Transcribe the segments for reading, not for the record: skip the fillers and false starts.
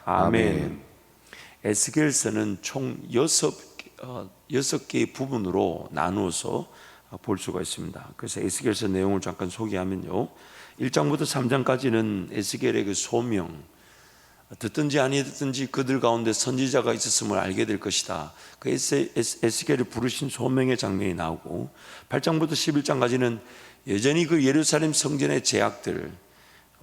아멘. 에스겔서는 총 6개의 부분으로 나누어서 볼 수가 있습니다. 그래서 에스겔서 내용을 잠깐 소개하면요, 1장부터 3장까지는 에스겔의 그 소명, 듣든지 아니 듣든지 그들 가운데 선지자가 있었음을 알게 될 것이다, 그 에스겔을 부르신 소명의 장면이 나오고, 8장부터 11장까지는 여전히 그 예루살렘 성전의 제약들,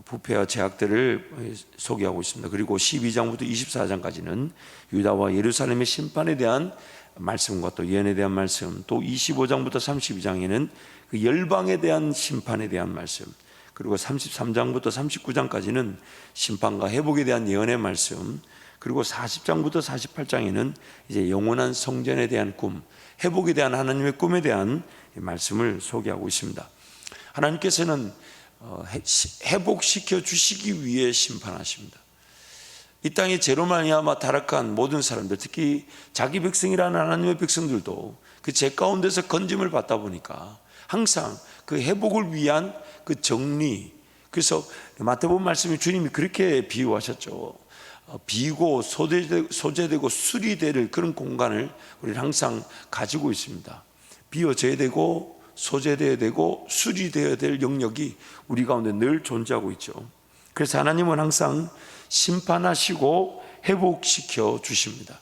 부패와 제약들을 소개하고 있습니다. 그리고 12장부터 24장까지는 유다와 예루살렘의 심판에 대한 말씀과 또 예언에 대한 말씀, 또 25장부터 32장에는 그 열방에 대한 심판에 대한 말씀, 그리고 33장부터 39장까지는 심판과 회복에 대한 예언의 말씀, 그리고 40장부터 48장에는 이제 영원한 성전에 대한 꿈, 회복에 대한 하나님의 꿈에 대한 말씀을 소개하고 있습니다. 하나님께서는 회복시켜 주시기 위해 심판하십니다. 이 땅에 죄로 말미암아 타락한 모든 사람들, 특히 자기 백성이라는 하나님의 백성들도 그 죄 가운데서 건짐을 받다 보니까 항상 그 회복을 위한 그 정리, 그래서 마태복음 말씀에 주님이 그렇게 비유하셨죠. 비고 소재되고 수리될 그런 공간을 우리는 항상 가지고 있습니다. 비워져야 되고 소재되어야 되고 수리되어야 될 영역이 우리 가운데 늘 존재하고 있죠. 그래서 하나님은 항상 심판하시고 회복시켜 주십니다.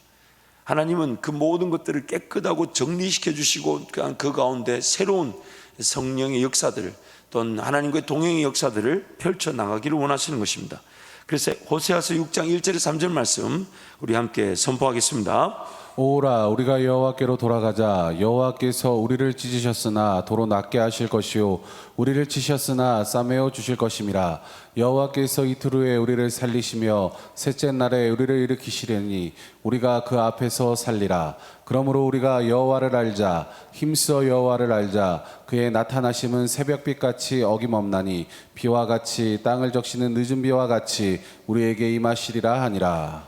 하나님은 그 모든 것들을 깨끗하고 정리시켜 주시고 그 가운데 새로운 성령의 역사들, 또는 하나님과의 동행의 역사들을 펼쳐나가기를 원하시는 것입니다. 그래서 호세아서 6장 1절에 3절 말씀 우리 함께 선포하겠습니다. 오라, 우리가 여호와께로 돌아가자. 여호와께서 우리를 찢으셨으나 도로 낫게 하실 것이요 우리를 치셨으나 싸매어 주실 것임이라. 여호와께서 이틀 후에 우리를 살리시며 셋째 날에 우리를 일으키시려니 우리가 그 앞에서 살리라. 그러므로 우리가 여호와를 알자. 힘써 여호와를 알자. 그의 나타나심은 새벽빛같이 어김없나니 비와 같이 땅을 적시는 늦은 비와 같이 우리에게 임하시리라 하니라.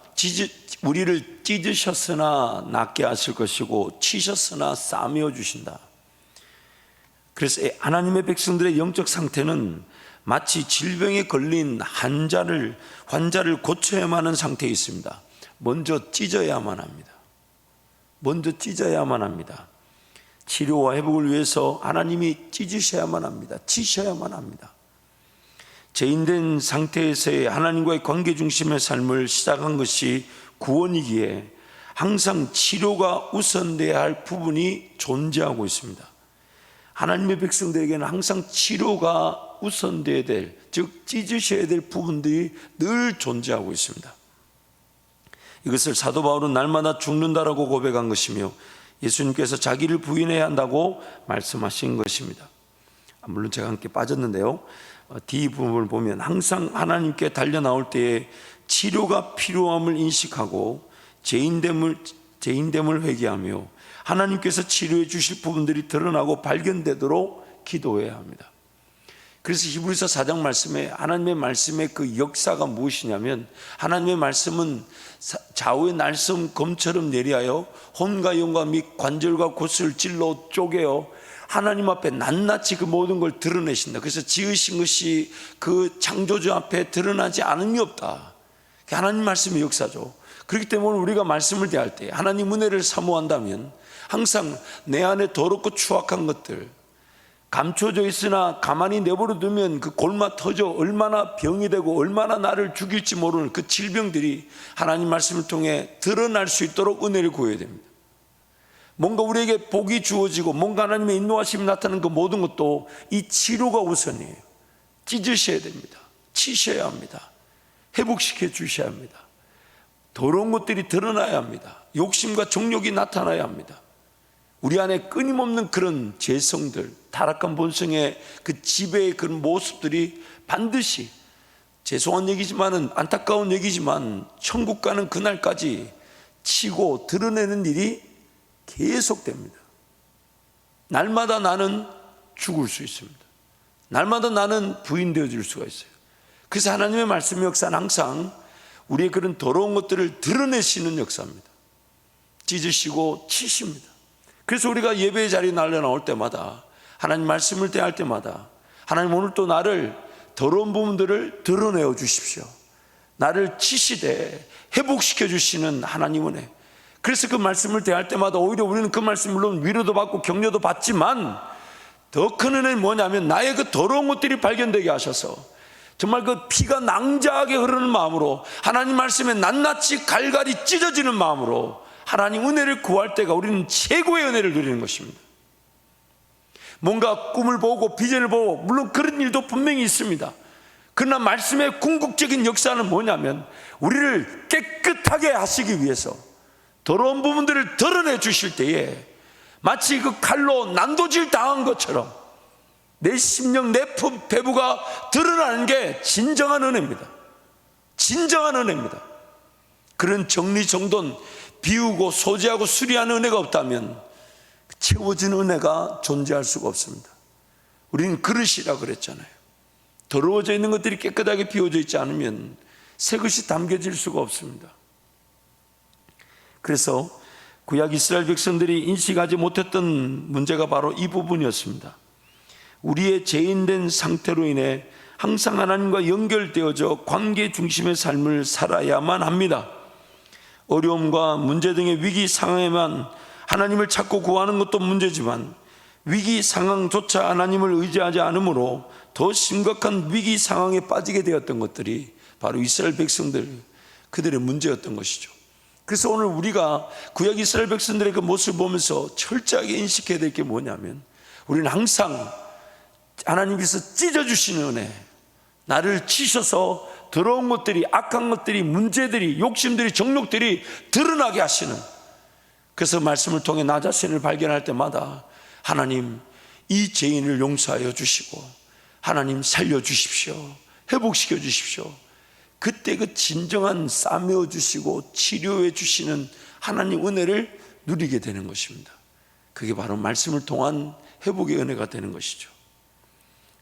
우리를 찢으셨으나 낫게 하실 것이고 치셨으나 싸매어 주신다. 그래서 하나님의 백성들의 영적 상태는 마치 질병에 걸린 환자를 고쳐야만 하는 상태에 있습니다. 먼저 찢어야만 합니다. 먼저 찢어야만 합니다. 치료와 회복을 위해서 하나님이 찢으셔야만 합니다. 치셔야만 합니다. 죄인된 상태에서의 하나님과의 관계 중심의 삶을 시작한 것이 구원이기에 항상 치료가 우선돼야 할 부분이 존재하고 있습니다. 하나님의 백성들에게는 항상 치료가 우선돼야 될, 즉 찢으셔야 될 부분들이 늘 존재하고 있습니다. 이것을 사도 바울은 날마다 죽는다라고 고백한 것이며 예수님께서 자기를 부인해야 한다고 말씀하신 것입니다. 물론 제가 함께 빠졌는데요, D 부분을 보면 항상 하나님께 달려나올 때에 치료가 필요함을 인식하고 죄인됨을 회개하며 하나님께서 치료해 주실 부분들이 드러나고 발견되도록 기도해야 합니다. 그래서 히브리서 4장 말씀에 하나님의 말씀의 그 역사가 무엇이냐면, 하나님의 말씀은 좌우의 날쌘 검처럼 내리하여 혼과 영과 및 관절과 골수를 찔러 쪼개어 하나님 앞에 낱낱이 그 모든 걸 드러내신다. 그래서 지으신 것이 그 창조주 앞에 드러나지 않음이 없다. 하나님 말씀의 역사죠. 그렇기 때문에 우리가 말씀을 대할 때 하나님 은혜를 사모한다면 항상 내 안에 더럽고 추악한 것들, 감춰져 있으나 가만히 내버려 두면 그 골마 터져 얼마나 병이 되고 얼마나 나를 죽일지 모르는 그 질병들이 하나님 말씀을 통해 드러날 수 있도록 은혜를 구해야 됩니다. 뭔가 우리에게 복이 주어지고 뭔가 하나님의 인도하심이 나타나는 그 모든 것도 이 치료가 우선이에요. 찢으셔야 됩니다. 치셔야 합니다. 회복시켜 주셔야 합니다. 더러운 것들이 드러나야 합니다. 욕심과 정욕이 나타나야 합니다. 우리 안에 끊임없는 그런 죄성들, 타락한 본성의 그 지배의 그런 모습들이 반드시, 죄송한 얘기지만은 안타까운 얘기지만 천국 가는 그날까지 치고 드러내는 일이 계속됩니다. 날마다 나는 죽을 수 있습니다. 날마다 나는 부인되어질 수가 있어요. 그래서 하나님의 말씀의 역사는 항상 우리의 그런 더러운 것들을 드러내시는 역사입니다. 찢으시고 치십니다. 그래서 우리가 예배의 자리에 나올 때마다, 하나님 말씀을 대할 때마다, 하나님 오늘 또 나를 더러운 부분들을 드러내어 주십시오. 나를 치시되 회복시켜 주시는 하나님 은혜. 그래서 그 말씀을 대할 때마다 오히려 우리는 그 말씀 물론 위로도 받고 격려도 받지만 더 큰 은혜는 뭐냐면 나의 그 더러운 것들이 발견되게 하셔서 정말 그 피가 낭자하게 흐르는 마음으로 하나님 말씀에 낱낱이 갈갈이 찢어지는 마음으로 하나님 은혜를 구할 때가 우리는 최고의 은혜를 누리는 것입니다. 뭔가 꿈을 보고 비전을 보고 물론 그런 일도 분명히 있습니다. 그러나 말씀의 궁극적인 역사는 뭐냐면 우리를 깨끗하게 하시기 위해서 더러운 부분들을 드러내 주실 때에 마치 그 칼로 난도질 당한 것처럼 내 심령, 내 배부가 드러나는 게 진정한 은혜입니다. 진정한 은혜입니다. 그런 정리정돈, 비우고 소지하고 수리하는 은혜가 없다면 채워진 은혜가 존재할 수가 없습니다. 우리는 그릇이라 그랬잖아요. 더러워져 있는 것들이 깨끗하게 비워져 있지 않으면 새 것이 담겨질 수가 없습니다. 그래서 구약 이스라엘 백성들이 인식하지 못했던 문제가 바로 이 부분이었습니다. 우리의 죄인된 상태로 인해 항상 하나님과 연결되어져 관계 중심의 삶을 살아야만 합니다. 어려움과 문제 등의 위기 상황에만 하나님을 찾고 구하는 것도 문제지만 위기 상황조차 하나님을 의지하지 않으므로 더 심각한 위기 상황에 빠지게 되었던 것들이 바로 이스라엘 백성들, 그들의 문제였던 것이죠. 그래서 오늘 우리가 구약 이스라엘 백성들의 그 모습을 보면서 철저하게 인식해야 될 게 뭐냐면 우리는 항상 하나님께서 찢어주시는 은혜, 나를 치셔서 더러운 것들이, 악한 것들이, 문제들이, 욕심들이, 정욕들이 드러나게 하시는, 그래서 말씀을 통해 나 자신을 발견할 때마다 하나님 이 죄인을 용서하여 주시고 하나님 살려주십시오, 회복시켜 주십시오. 그때 그 진정한 싸매어 주시고 치료해 주시는 하나님 은혜를 누리게 되는 것입니다. 그게 바로 말씀을 통한 회복의 은혜가 되는 것이죠.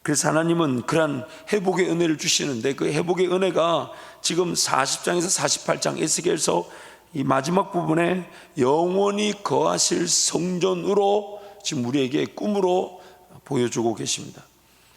그래서 하나님은 그러한 회복의 은혜를 주시는데 그 회복의 은혜가 지금 40장에서 48장 에스겔서 이 마지막 부분에 영원히 거하실 성전으로 지금 우리에게 꿈으로 보여주고 계십니다.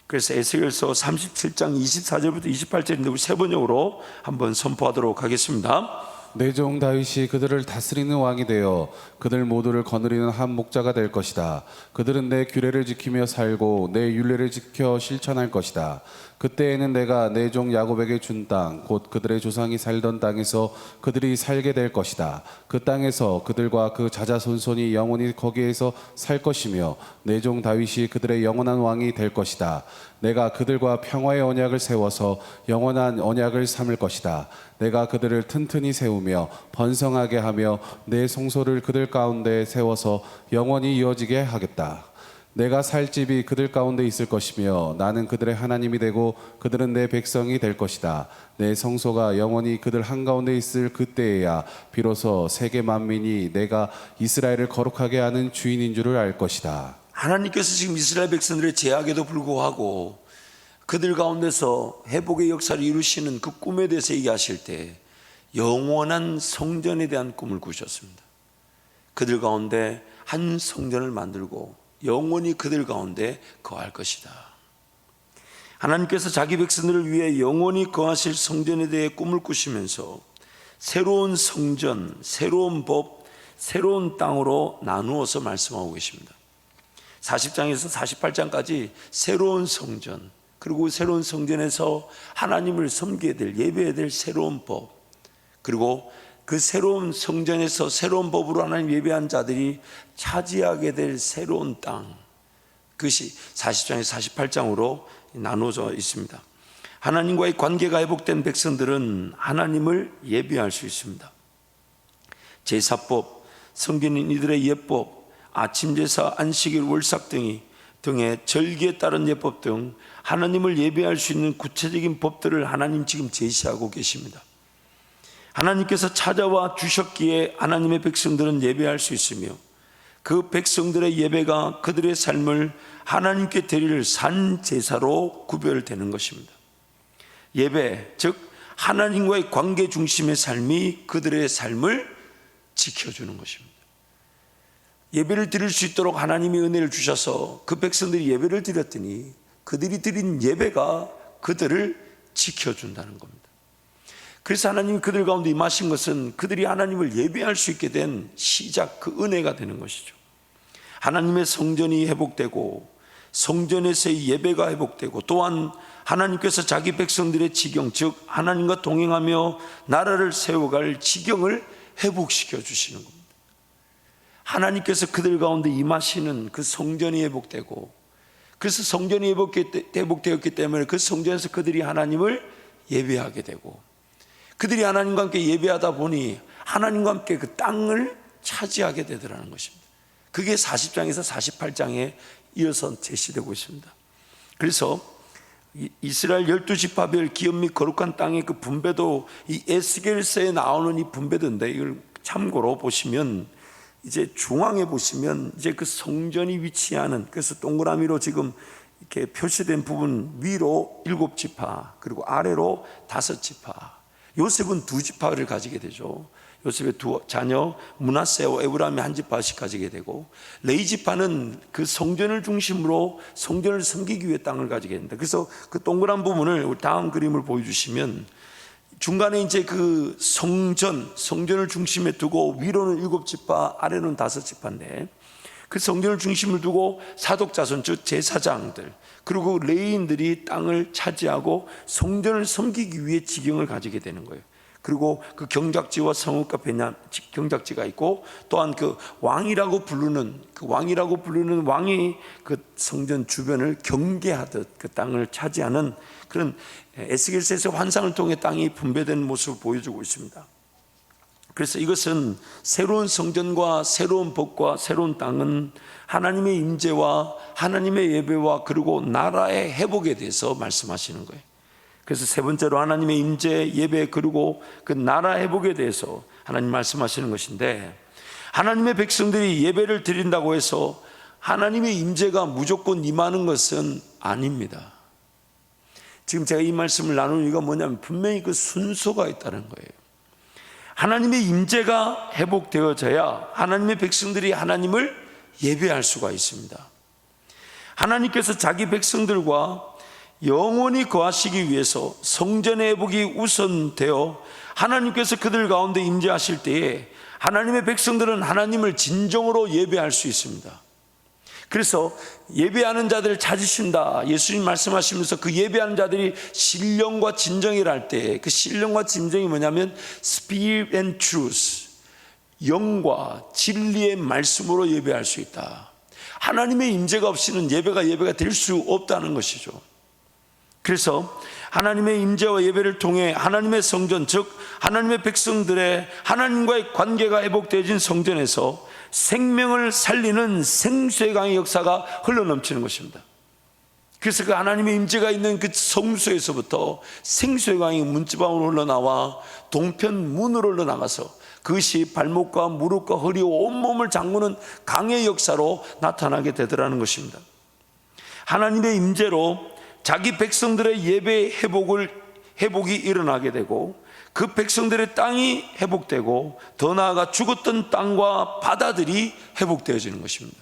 그래서 에스겔서 37장 24절부터 28절인데 우리 세 번역으로 한번 선포하도록 하겠습니다. 내 종 다윗이 그들을 다스리는 왕이 되어 그들 모두를 거느리는 한 목자가 될 것이다. 그들은 내 규례를 지키며 살고 내 율례를 지켜 실천할 것이다. 그때에는 내가 내 종 야곱에게 준 땅, 곧 그들의 조상이 살던 땅에서 그들이 살게 될 것이다. 그 땅에서 그들과 그 자자손손이 영원히 거기에서 살 것이며 내 종 다윗이 그들의 영원한 왕이 될 것이다. 내가 그들과 평화의 언약을 세워서 영원한 언약을 삼을 것이다. 내가 그들을 튼튼히 세우며 번성하게 하며 내 성소를 그들 가운데 세워서 영원히 이어지게 하겠다. 내가 살 집이 그들 가운데 있을 것이며 나는 그들의 하나님이 되고 그들은 내 백성이 될 것이다. 내 성소가 영원히 그들 한가운데 있을 그때에야 비로소 세계 만민이 내가 이스라엘을 거룩하게 하는 주인인 줄을 알 것이다. 하나님께서 지금 이스라엘 백성들의 제약에도 불구하고 그들 가운데서 회복의 역사를 이루시는 그 꿈에 대해서 얘기하실 때 영원한 성전에 대한 꿈을 꾸셨습니다. 그들 가운데 한 성전을 만들고 영원히 그들 가운데 거할 것이다. 하나님께서 자기 백성들을 위해 영원히 거하실 성전에 대해 꿈을 꾸시면서 새로운 성전, 새로운 법, 새로운 땅으로 나누어서 말씀하고 계십니다. 40장에서 48장까지 새로운 성전, 그리고 새로운 성전에서 하나님을 섬기게 될, 예배해야 될 새로운 법, 그리고 그 새로운 성전에서 새로운 법으로 하나님 예배한 자들이 차지하게 될 새로운 땅, 그것이 40장에서 48장으로 나누어져 있습니다. 하나님과의 관계가 회복된 백성들은 하나님을 예배할 수 있습니다. 제사법, 섬기는 이들의 예법, 아침 제사, 안식일, 월삭 등의 절기에 따른 예법 등 하나님을 예배할 수 있는 구체적인 법들을 하나님 지금 제시하고 계십니다. 하나님께서 찾아와 주셨기에 하나님의 백성들은 예배할 수 있으며 그 백성들의 예배가 그들의 삶을 하나님께 드릴 산 제사로 구별되는 것입니다. 예배, 즉 하나님과의 관계 중심의 삶이 그들의 삶을 지켜주는 것입니다. 예배를 드릴 수 있도록 하나님이 은혜를 주셔서 그 백성들이 예배를 드렸더니 그들이 드린 예배가 그들을 지켜준다는 겁니다. 그래서 하나님이 그들 가운데 임하신 것은 그들이 하나님을 예배할 수 있게 된 시작, 그 은혜가 되는 것이죠. 하나님의 성전이 회복되고 성전에서의 예배가 회복되고, 또한 하나님께서 자기 백성들의 지경, 즉 하나님과 동행하며 나라를 세워갈 지경을 회복시켜 주시는 겁니다. 하나님께서 그들 가운데 임하시는 그 성전이 회복되고, 그래서 성전이 회복되었기 때문에 그 성전에서 그들이 하나님을 예배하게 되고, 그들이 하나님과 함께 예배하다 보니 하나님과 함께 그 땅을 차지하게 되더라는 것입니다. 그게 40장에서 48장에 이어서 제시되고 있습니다. 그래서 이스라엘 12지파별 기업 및 거룩한 땅의 그 분배도 이 에스겔서에 나오는 이 분배도인데, 이걸 참고로 보시면 이제 중앙에 보시면 이제 그 성전이 위치하는, 그래서 동그라미로 지금 이렇게 표시된 부분 위로 7지파, 그리고 아래로 5지파. 요셉은 2지파를 가지게 되죠. 요셉의 두 자녀 므낫세와 에브라임이 1지파씩 가지게 되고, 레위지파는 그 성전을 중심으로 성전을 섬기기 위해 땅을 가지게 됩니다. 그래서 그 동그란 부분을 다음 그림을 보여주시면, 중간에 이제 그 성전을 중심에 두고 위로는 7지파, 아래는 5지파인데, 그 성전을 중심을 두고 사독자손, 즉 제사장들, 그리고 레위인들이 땅을 차지하고 성전을 섬기기 위해 지경을 가지게 되는 거예요. 그리고 그 경작지와 성읍과 경작지가 있고, 또한 그 왕이라고 부르는 왕이 그 성전 주변을 경계하듯 그 땅을 차지하는 그런 에스겔서에서 환상을 통해 땅이 분배된 모습을 보여주고 있습니다. 그래서 이것은 새로운 성전과 새로운 법과 새로운 땅은 하나님의 임재와 하나님의 예배와 그리고 나라의 회복에 대해서 말씀하시는 거예요. 그래서 세 번째로 하나님의 임재, 예배, 그리고 그 나라 회복에 대해서 하나님 말씀하시는 것인데, 하나님의 백성들이 예배를 드린다고 해서 하나님의 임재가 무조건 임하는 것은 아닙니다. 지금 제가 이 말씀을 나누는 이유가 뭐냐면, 분명히 그 순서가 있다는 거예요. 하나님의 임재가 회복되어져야 하나님의 백성들이 하나님을 예배할 수가 있습니다. 하나님께서 자기 백성들과 영원히 거하시기 위해서 성전의 회복이 우선되어 하나님께서 그들 가운데 임재하실 때에 하나님의 백성들은 하나님을 진정으로 예배할 수 있습니다. 그래서 예배하는 자들을 찾으신다, 예수님 말씀하시면서 그 예배하는 자들이 신령과 진정이라 할 때, 그 신령과 진정이 뭐냐면 Spirit and Truth, 영과 진리의 말씀으로 예배할 수 있다. 하나님의 임재가 없이는 예배가 될 수 없다는 것이죠. 그래서 하나님의 임재와 예배를 통해 하나님의 성전, 즉 하나님의 백성들의 하나님과의 관계가 회복되어진 성전에서 생명을 살리는 생수의 강의 역사가 흘러넘치는 것입니다. 그래서 그 하나님의 임재가 있는 그 성소에서부터 생수의 강이 문지방으로 흘러나와 동편 문으로 흘러나가서 그것이 발목과 무릎과 허리, 온몸을 잠그는 강의 역사로 나타나게 되더라는 것입니다. 하나님의 임재로 자기 백성들의 예배 회복이 일어나게 되고, 그 백성들의 땅이 회복되고, 더 나아가 죽었던 땅과 바다들이 회복되어지는 것입니다.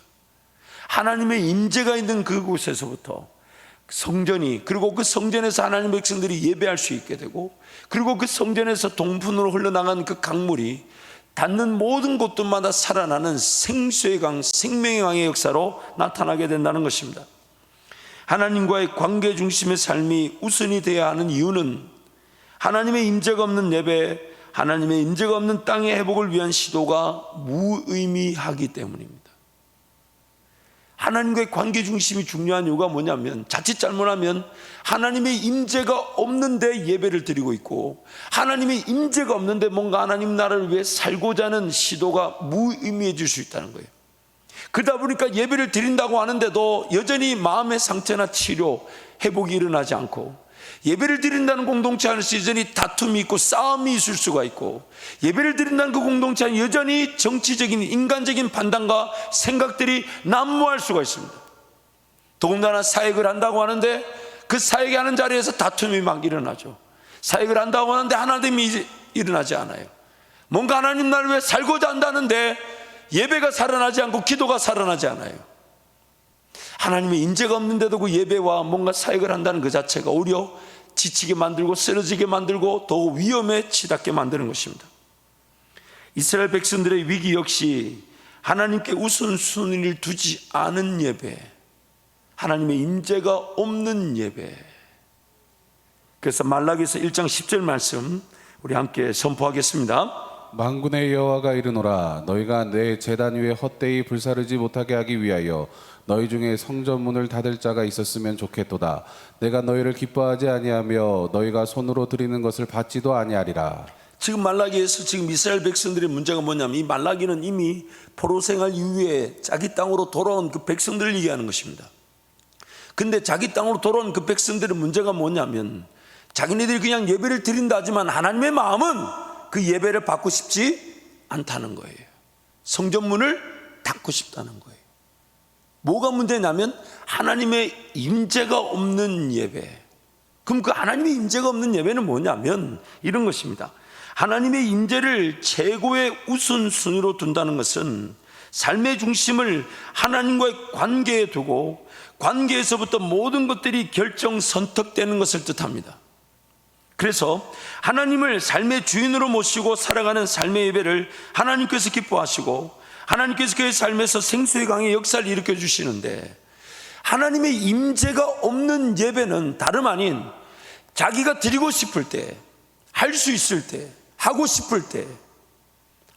하나님의 임재가 있는 그곳에서부터 성전이, 그리고 그 성전에서 하나님의 백성들이 예배할 수 있게 되고, 그리고 그 성전에서 동편으로 흘러나간 그 강물이 닿는 모든 곳들마다 살아나는 생수의 강, 생명의 강의 역사로 나타나게 된다는 것입니다. 하나님과의 관계 중심의 삶이 우선이 되어야 하는 이유는 하나님의 임재가 없는 예배, 하나님의 임재가 없는 땅의 회복을 위한 시도가 무의미하기 때문입니다. 하나님과의 관계 중심이 중요한 이유가 뭐냐면, 자칫 잘못하면 하나님의 임재가 없는데 예배를 드리고 있고, 하나님의 임재가 없는데 뭔가 하나님 나라를 위해 살고자 하는 시도가 무의미해질 수 있다는 거예요. 그러다 보니까 예배를 드린다고 하는데도 여전히 마음의 상태나 치료, 회복이 일어나지 않고, 예배를 드린다는 공동체 안에서 여전히 다툼이 있고 싸움이 있을 수가 있고, 예배를 드린다는 그 공동체 안에 여전히 정치적인 인간적인 판단과 생각들이 난무할 수가 있습니다. 더군다나 사역을 한다고 하는데 그 사역하는 자리에서 다툼이 막 일어나죠. 사역을 한다고 하는데 하나님이 일어나지 않아요. 뭔가 하나님 나라를 위해 살고자 한다는데 예배가 살아나지 않고 기도가 살아나지 않아요. 하나님의 임재가 없는데도 그 예배와 뭔가 사역을 한다는 그 자체가 오히려 지치게 만들고 쓰러지게 만들고 더욱 위험에 치닫게 만드는 것입니다. 이스라엘 백성들의 위기 역시 하나님께 우선순위를 두지 않은 예배, 하나님의 임재가 없는 예배. 그래서 말라기서 1장 10절 말씀 우리 함께 선포하겠습니다. 만군의 여호와가 이르노라 너희가 내 제단 위에 헛되이 불사르지 못하게 하기 위하여 너희 중에 성전문을 닫을 자가 있었으면 좋겠도다. 내가 너희를 기뻐하지 아니하며 너희가 손으로 드리는 것을 받지도 아니하리라. 지금 말라기에서 지금 이스라엘 백성들의 문제가 뭐냐면, 이 말라기는 이미 포로 생활 이후에 자기 땅으로 돌아온 그 백성들을 얘기하는 것입니다. 근데 자기 땅으로 돌아온 그 백성들의 문제가 뭐냐면, 자기네들이 그냥 예배를 드린다 하지만 하나님의 마음은 그 예배를 받고 싶지 않다는 거예요. 성전문을 닫고 싶다는 거예요. 뭐가 문제냐면 하나님의 임재가 없는 예배. 그럼 그 하나님의 임재가 없는 예배는 뭐냐면 이런 것입니다. 하나님의 임재를 최고의 우선순위로 둔다는 것은 삶의 중심을 하나님과의 관계에 두고 관계에서부터 모든 것들이 결정 선택되는 것을 뜻합니다. 그래서 하나님을 삶의 주인으로 모시고 살아가는 삶의 예배를 하나님께서 기뻐하시고 하나님께서 그의 삶에서 생수의 강의 역사를 일으켜 주시는데, 하나님의 임재가 없는 예배는 다름 아닌 자기가 드리고 싶을 때, 할 수 있을 때, 하고 싶을 때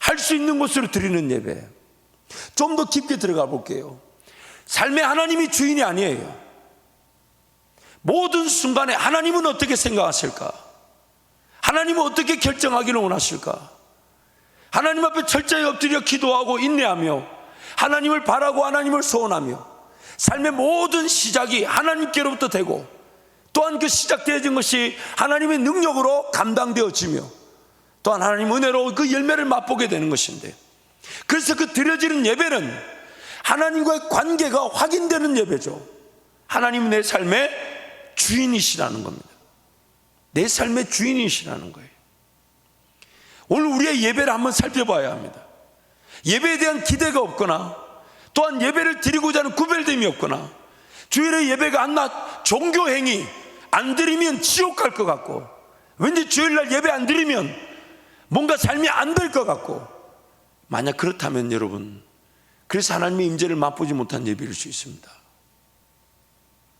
할 수 있는 곳으로 드리는 예배. 좀 더 깊게 들어가 볼게요. 삶의 하나님이 주인이 아니에요. 모든 순간에 하나님은 어떻게 생각하실까? 하나님은 어떻게 결정하기를 원하실까? 하나님 앞에 철저히 엎드려 기도하고 인내하며 하나님을 바라고 하나님을 소원하며 삶의 모든 시작이 하나님께로부터 되고, 또한 그 시작되어진 것이 하나님의 능력으로 감당되어지며 또한 하나님 은혜로 그 열매를 맛보게 되는 것인데, 그래서 그 드려지는 예배는 하나님과의 관계가 확인되는 예배죠. 하나님은 내 삶의 주인이시라는 겁니다. 내 삶의 주인이시라는 거예요. 오늘 우리의 예배를 한번 살펴봐야 합니다. 예배에 대한 기대가 없거나 또한 예배를 드리고자 하는 구별됨이 없거나, 주일의 예배가 한낱 종교행위, 안 드리면 지옥 갈 것 같고, 왠지 주일날 예배 안 드리면 뭔가 삶이 안 될 것 같고, 만약 그렇다면 여러분, 그래서 하나님의 임재를 맛보지 못한 예배일 수 있습니다.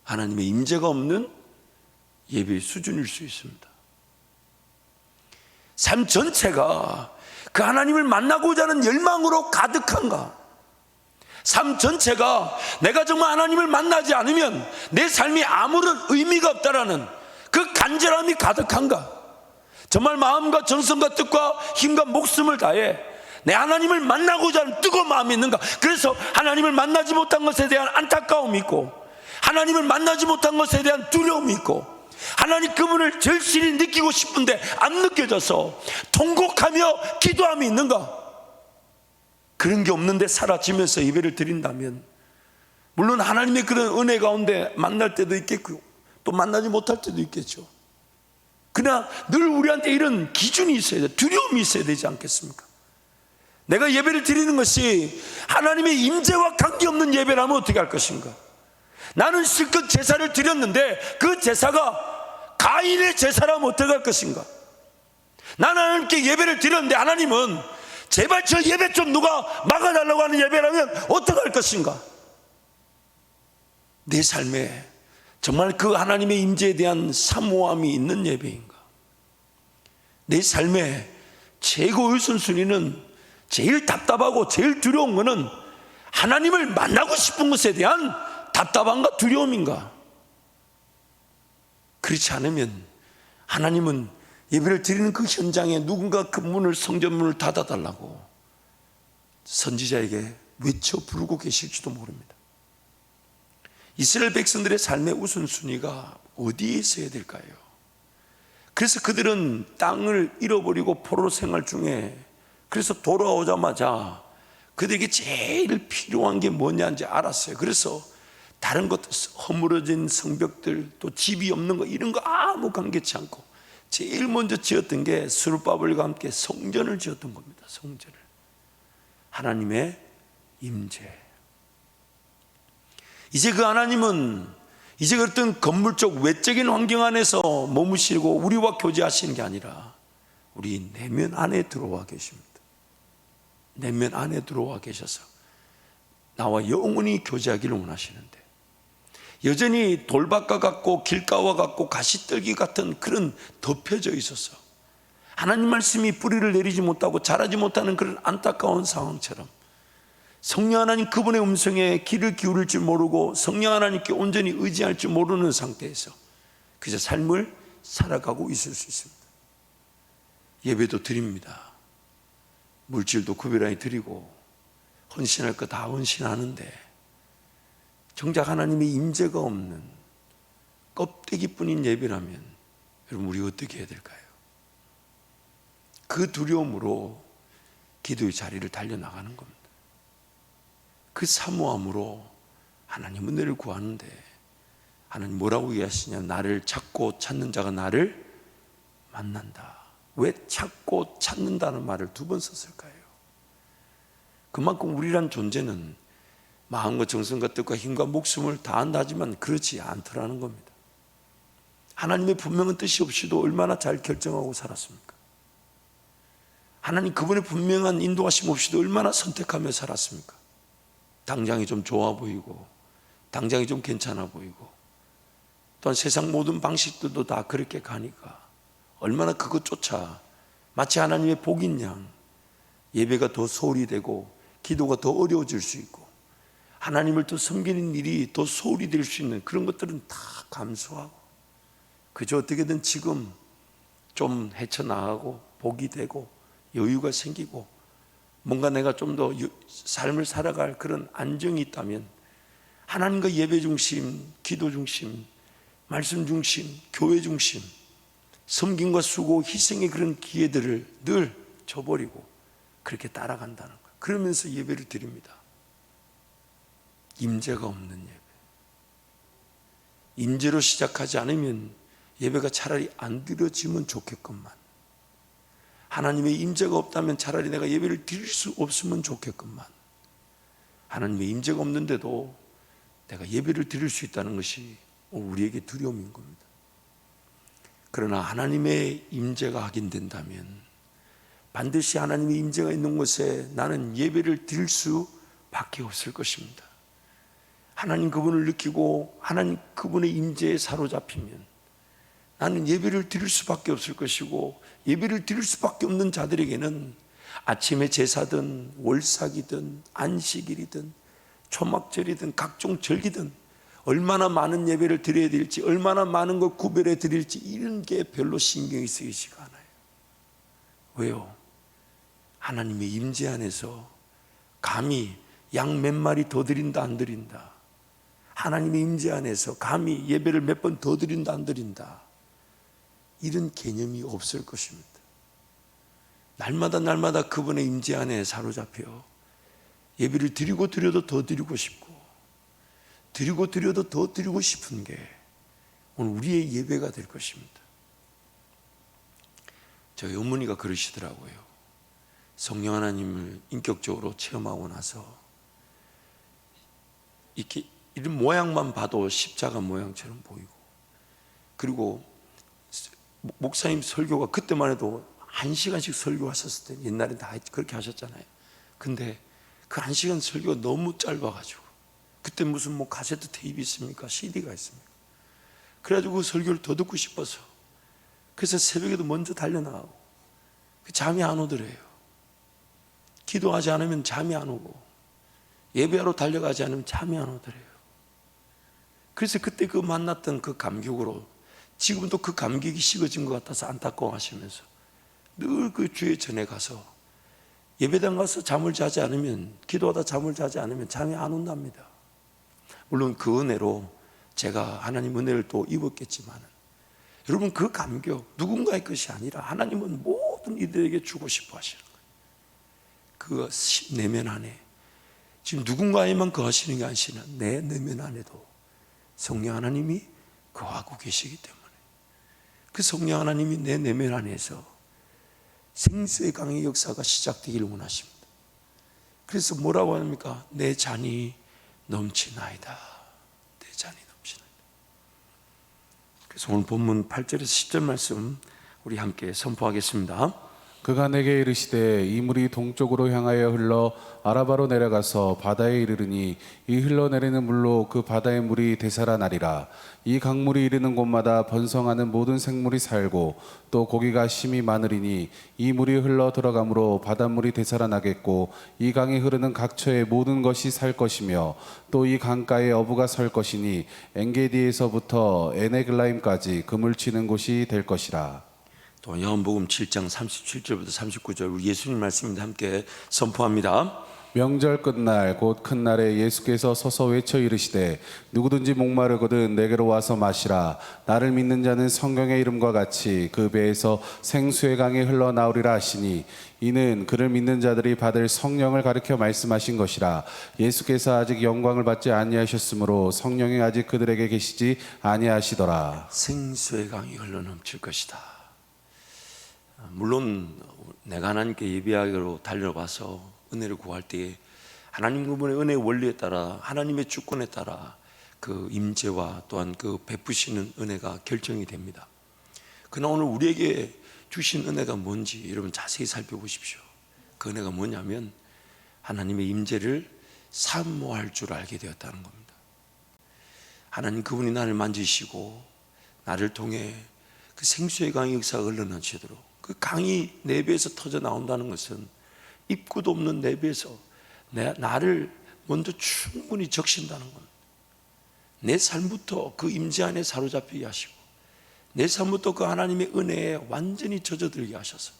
하나님의 임재가 없는 예배의 수준일 수 있습니다. 삶 전체가 그 하나님을 만나고자 하는 열망으로 가득한가? 삶 전체가 내가 정말 하나님을 만나지 않으면 내 삶이 아무런 의미가 없다라는 그 간절함이 가득한가? 정말 마음과 정성과 뜻과 힘과 목숨을 다해 내 하나님을 만나고자 하는 뜨거운 마음이 있는가? 그래서 하나님을 만나지 못한 것에 대한 안타까움이 있고, 하나님을 만나지 못한 것에 대한 두려움이 있고, 하나님 그분을 절실히 느끼고 싶은데 안 느껴져서 통곡하며 기도함이 있는가? 그런 게 없는데 사라지면서 예배를 드린다면, 물론 하나님의 그런 은혜 가운데 만날 때도 있겠고요, 또 만나지 못할 때도 있겠죠. 그러나 늘 우리한테 이런 기준이 있어야 돼. 두려움이 있어야 되지 않겠습니까? 내가 예배를 드리는 것이 하나님의 임재와 관계없는 예배라면 어떻게 할 것인가? 나는 실컷 제사를 드렸는데 그 제사가 가인의 제사라면 어떻게 할 것인가? 나는 하나님께 예배를 드렸는데 하나님은 제발 저 예배 좀 누가 막아달라고 하는 예배라면 어떻게 할 것인가? 내 삶에 정말 그 하나님의 임재에 대한 사모함이 있는 예배인가? 내 삶의 최고 우선순위는, 제일 답답하고 제일 두려운 것은 하나님을 만나고 싶은 것에 대한 답답함과 두려움인가? 그렇지 않으면 하나님은 예배를 드리는 그 현장에 누군가 그 문을, 성전문을 닫아달라고 선지자에게 외쳐 부르고 계실지도 모릅니다. 이스라엘 백성들의 삶의 우선순위가 어디에 있어야 될까요? 그래서 그들은 땅을 잃어버리고 포로 생활 중에, 그래서 돌아오자마자 그들에게 제일 필요한 게 뭐냐는지 알았어요. 그래서 다른 것도 허물어진 성벽들, 또 집이 없는 거, 이런 거 아무 관계치 않고 제일 먼저 지었던 게 스룹바벨과 함께 성전을 지었던 겁니다. 성전을. 하나님의 임재. 이제 그 하나님은 이제 어떤 건물적 외적인 환경 안에서 머무시고 우리와 교제하시는 게 아니라 우리 내면 안에 들어와 계십니다. 내면 안에 들어와 계셔서 나와 영원히 교제하기를 원하시는데, 여전히 돌밭과 같고 길가와 같고 가시떨기 같은 그런 덮여져 있어서 하나님 말씀이 뿌리를 내리지 못하고 자라지 못하는 그런 안타까운 상황처럼 성령 하나님 그분의 음성에 귀를 기울일 줄 모르고 성령 하나님께 온전히 의지할 줄 모르는 상태에서 그저 삶을 살아가고 있을 수 있습니다. 예배도 드립니다. 물질도 구별하여 드리고 헌신할 거 다 헌신하는데 정작 하나님의 임재가 없는 껍데기뿐인 예배라면 여러분, 우리 어떻게 해야 될까요? 그 두려움으로 기도의 자리를 달려나가는 겁니다. 그 사모함으로 하나님 은혜를 구하는데 하나님 뭐라고 얘기하시냐면, 나를 찾고 찾는 자가 나를 만난다. 왜 찾고 찾는다는 말을 2번 썼을까요? 그만큼 우리란 존재는 마음과 정성과 뜻과 힘과 목숨을 다한다 하지만 그렇지 않더라는 겁니다. 하나님의 분명한 뜻이 없이도 얼마나 잘 결정하고 살았습니까? 하나님 그분의 분명한 인도하심 없이도 얼마나 선택하며 살았습니까? 당장이 좀 좋아 보이고 당장이 좀 괜찮아 보이고 또한 세상 모든 방식들도 다 그렇게 가니까 얼마나 그것조차 마치 하나님의 복인 양 예배가 더 소홀히 되고 기도가 더 어려워질 수 있고 하나님을 더 섬기는 일이 더 소홀히 될 수 있는 그런 것들은 다 감수하고 그저 어떻게든 지금 좀 헤쳐나가고 복이 되고 여유가 생기고 뭔가 내가 좀 더 삶을 살아갈 그런 안정이 있다면 하나님과 예배 중심, 기도 중심, 말씀 중심, 교회 중심, 섬김과 수고, 희생의 그런 기회들을 늘 저버리고 그렇게 따라간다는 거예요. 그러면서 예배를 드립니다. 임재가 없는 예배. 임재로 시작하지 않으면 예배가 차라리 안 드려지면 좋겠건만, 하나님의 임재가 없다면 차라리 내가 예배를 드릴 수 없으면 좋겠건만, 하나님의 임재가 없는데도 내가 예배를 드릴 수 있다는 것이 우리에게 두려움인 겁니다. 그러나 하나님의 임재가 확인된다면 반드시 하나님의 임재가 있는 곳에 나는 예배를 드릴 수밖에 없을 것입니다. 하나님 그분을 느끼고 하나님 그분의 임재에 사로잡히면 나는 예배를 드릴 수밖에 없을 것이고, 예배를 드릴 수밖에 없는 자들에게는 아침의 제사든 월삭이든 안식일이든 초막절이든 각종 절기든 얼마나 많은 예배를 드려야 될지, 얼마나 많은 걸 구별해 드릴지 이런 게 별로 신경이 쓰이지가 않아요. 왜요? 하나님의 임재 안에서 감히 양 몇 마리 더 드린다 안 드린다, 하나님의 임재 안에서 감히 예배를 몇 번 더 드린다 안 드린다, 이런 개념이 없을 것입니다. 날마다 그분의 임재 안에 사로잡혀 예배를 드리고 드려도 더 드리고 싶고 드리고 드려도 더 드리고 싶은 게 오늘 우리의 예배가 될 것입니다. 저희 어머니가 그러시더라고요. 성령 하나님을 인격적으로 체험하고 나서 이렇게 이런 모양만 봐도 십자가 모양처럼 보이고, 그리고 목사님 설교가 그때만 해도 1시간씩 설교하셨을 때, 옛날에 다 그렇게 하셨잖아요. 근데 그 1시간 설교가 너무 짧아가지고, 그때 무슨 뭐 카세트 테이프 있습니까? CD가 있습니까? 그래가지고 그 설교를 더 듣고 싶어서 그래서 새벽에도 먼저 달려나가고 잠이 안 오더래요. 기도하지 않으면 잠이 안 오고 예배하러 달려가지 않으면 잠이 안 오더래요. 그래서 그때 그 만났던 그 감격으로 지금도 그 감격이 식어진 것 같아서 안타까워하시면서 늘 그 주의 전에 가서 예배당 가서 잠을 자지 않으면, 기도하다 잠을 자지 않으면 잠이 안 온답니다. 물론 그 은혜로 제가 하나님 은혜를 또 입었겠지만, 여러분 그 감격 누군가의 것이 아니라 하나님은 모든 이들에게 주고 싶어 하시는 거예요. 그 내면 안에 지금 누군가에만 거하시는 게 아니라 내 내면 안에도 성령 하나님이 거하고 계시기 때문에 그 성령 하나님이 내 내면 안에서 생수의 강의 역사가 시작되기를 원하십니다. 그래서 뭐라고 합니까? 내 잔이 넘치나이다. 내 잔이 넘치나이다. 그래서 오늘 본문 8절에서 10절 말씀 우리 함께 선포하겠습니다. 그가 내게 이르시되 이 물이 동쪽으로 향하여 흘러 아라바로 내려가서 바다에 이르르니 이 흘러내리는 물로 그 바다의 물이 되살아나리라. 이 강물이 이르는 곳마다 번성하는 모든 생물이 살고 또 고기가 심히 많으리니 이 물이 흘러 들어가므로 바닷물이 되살아나겠고 이 강이 흐르는 각처의 모든 것이 살 것이며 또 이 강가에 어부가 설 것이니 엔게디에서부터 에네글라임까지 그물 치는 곳이 될 것이라. 또 요한복음 7장 37절부터 39절 우리 예수님 말씀인데 함께 선포합니다. 명절 끝날 곧 큰 날에 예수께서 서서 외쳐 이르시되 누구든지 목마르거든 내게로 와서 마시라. 나를 믿는 자는 성경의 이름과 같이 그 배에서 생수의 강이 흘러나오리라 하시니 이는 그를 믿는 자들이 받을 성령을 가리켜 말씀하신 것이라. 예수께서 아직 영광을 받지 아니하셨으므로 성령이 아직 그들에게 계시지 아니하시더라. 생수의 강이 흘러넘칠 것이다. 물론 내가 하나님께 예배하기로 달려봐서 은혜를 구할 때에 하나님 그분의 은혜의 원리에 따라 하나님의 주권에 따라 그 임재와 또한 그 베푸시는 은혜가 결정이 됩니다. 그러나 오늘 우리에게 주신 은혜가 뭔지 여러분 자세히 살펴보십시오. 그 은혜가 뭐냐면 하나님의 임재를 사모할 줄 알게 되었다는 겁니다. 하나님 그분이 나를 만지시고 나를 통해 그 생수의 강의 역사가 흘러넘치도록 그 강이 내 배에서 터져 나온다는 것은 입구도 없는 내 배에서 나를 먼저 충분히 적신다는 겁니다. 내 삶부터 그 임재 안에 사로잡히게 하시고 내 삶부터 그 하나님의 은혜에 완전히 젖어들게 하셔서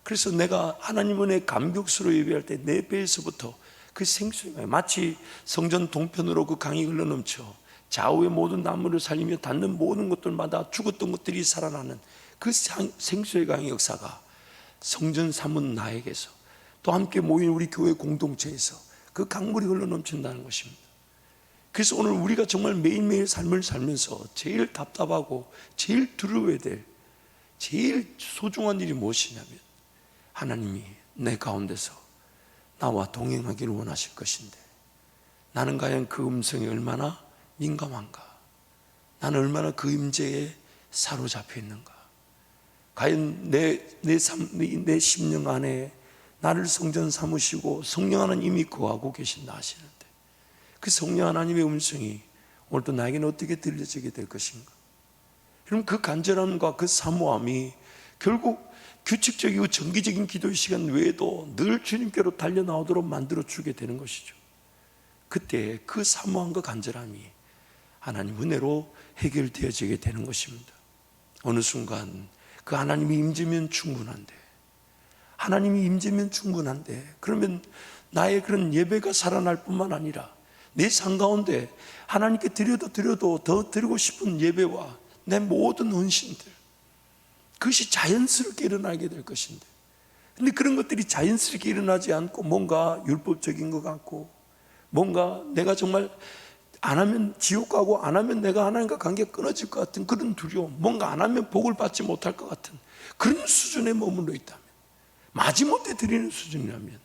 그래서 내가 하나님 은혜에 감격스러워 예배할 때 내 배에서부터 그 생수의 강이 마치 성전 동편으로 그 강이 흘러넘쳐 좌우의 모든 나무를 살리며 닿는 모든 것들마다 죽었던 것들이 살아나는 그 생수의 강의 역사가 성전 삼은 나에게서 또 함께 모인 우리 교회 공동체에서 그 강물이 흘러넘친다는 것입니다. 그래서 오늘 우리가 정말 매일매일 삶을 살면서 제일 답답하고 제일 두려워야 될 제일 소중한 일이 무엇이냐면 하나님이 내 가운데서 나와 동행하기를 원하실 것인데 나는 과연 그 음성에 얼마나 민감한가? 나는 얼마나 그 임재에 사로잡혀 있는가? 과연 내 심령 안에 나를 성전 삼으시고 성령 하나님이 거하고 계신다 하시는데 그 성령 하나님의 음성이 오늘도 나에게는 어떻게 들려지게 될 것인가? 그럼 그 간절함과 그 사모함이 결국 규칙적이고 정기적인 기도의 시간 외에도 늘 주님께로 달려나오도록 만들어주게 되는 것이죠. 그때 그 사모함과 간절함이 하나님 은혜로 해결되어지게 되는 것입니다. 어느 순간 그 하나님이 임재면 충분한데 하나님이 임재면 충분한데 그러면 나의 그런 예배가 살아날 뿐만 아니라 내 삶 가운데 하나님께 드려도 더 드리고 싶은 예배와 내 모든 헌신들 그것이 자연스럽게 일어나게 될 것인데 근데 그런 것들이 자연스럽게 일어나지 않고 뭔가 율법적인 것 같고 뭔가 내가 정말 안 하면 지옥 가고 안 하면 내가 하나님과 관계가 끊어질 것 같은 그런 두려움 뭔가 안 하면 복을 받지 못할 것 같은 그런 수준에 머물러 있다면 마지못해 드리는 수준이라면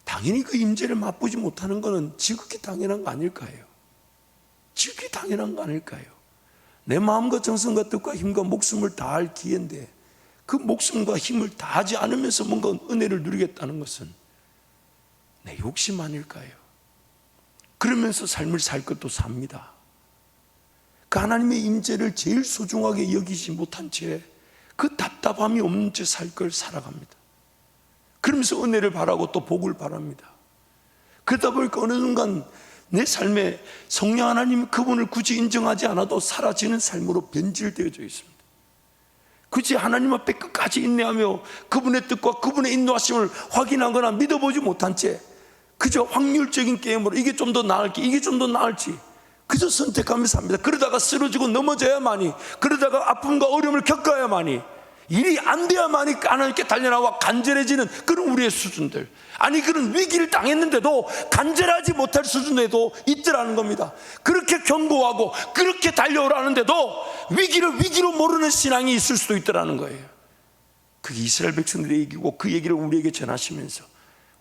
당연히 그 임재를 맛보지 못하는 것은 지극히 당연한 거 아닐까요? 지극히 당연한 거 아닐까요? 내 마음과 정성과 뜻과 힘과 목숨을 다할 기회인데 그 목숨과 힘을 다하지 않으면서 뭔가 은혜를 누리겠다는 것은 내 욕심 아닐까요? 그러면서 삶을 살 것도 삽니다. 그 하나님의 임재를 제일 소중하게 여기지 못한 채 그 답답함이 없는 채 살 걸 살아갑니다. 그러면서 은혜를 바라고 또 복을 바랍니다. 그러다 보니까 어느 순간 내 삶에 성령 하나님 그분을 굳이 인정하지 않아도 사라지는 삶으로 변질되어져 있습니다. 굳이 하나님 앞에 끝까지 인내하며 그분의 뜻과 그분의 인도하심을 확인하거나 믿어보지 못한 채 그저 확률적인 게임으로 이게 좀 더 나을지 이게 좀 더 나을지 그저 선택하면서 삽니다. 그러다가 쓰러지고 넘어져야만이 그러다가 아픔과 어려움을 겪어야만이 일이 안 돼야만이 하나님께 달려나와 간절해지는 그런 우리의 수준들 아니 그런 위기를 당했는데도 간절하지 못할 수준에도 있더라는 겁니다. 그렇게 견고하고 그렇게 달려오라는데도 위기를 위기로 모르는 신앙이 있을 수도 있더라는 거예요. 그게 이스라엘 백성들의 얘기고 그 얘기를 우리에게 전하시면서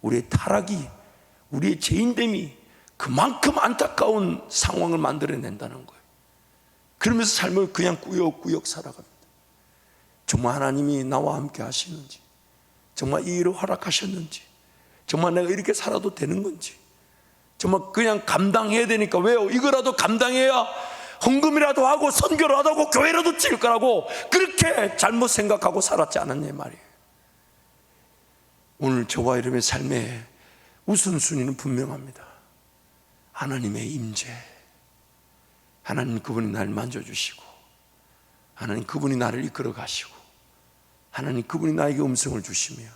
우리의 타락이 우리의 죄인됨이 그만큼 안타까운 상황을 만들어낸다는 거예요. 그러면서 삶을 그냥 꾸역꾸역 살아갑니다. 정말 하나님이 나와 함께 하시는지, 정말 이 일을 허락하셨는지, 정말 내가 이렇게 살아도 되는 건지, 정말 그냥 감당해야 되니까, 왜요? 이거라도 감당해야 헌금이라도 하고 선교라도 하고 교회라도 칠 거라고 그렇게 잘못 생각하고 살았지 않았냐 말이에요. 오늘 저와 여러분의 삶의 우선순위는 분명합니다. 하나님의 임재, 하나님 그분이 나를 만져주시고, 하나님 그분이 나를 이끌어 가시고, 하나님 그분이 나에게 음성을 주시며,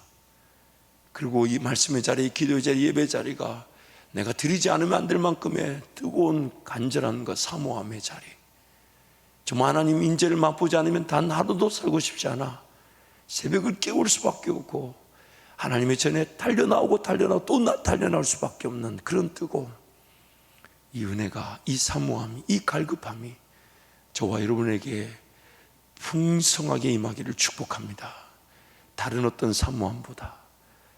그리고 이 말씀의 자리, 기도의 자리, 예배 자리가 내가 드리지 않으면 안 될 만큼의 뜨거운 간절한 것, 사모함의 자리. 정말 하나님 인재를 맛보지 않으면 단 하루도 살고 싶지 않아. 새벽을 깨울 수밖에 없고, 하나님의 전에 달려나오고 또 달려나올 수밖에 없는 그런 뜨거움, 이 은혜가, 이 사모함이, 이 갈급함이 저와 여러분에게 풍성하게 임하기를 축복합니다. 다른 어떤 사모함보다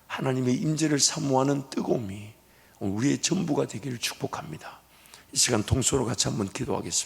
하나님의 임재를 사모하는 뜨거움이 우리의 전부가 되기를 축복합니다. 이 시간 통수로 같이 한번 기도하겠습니다.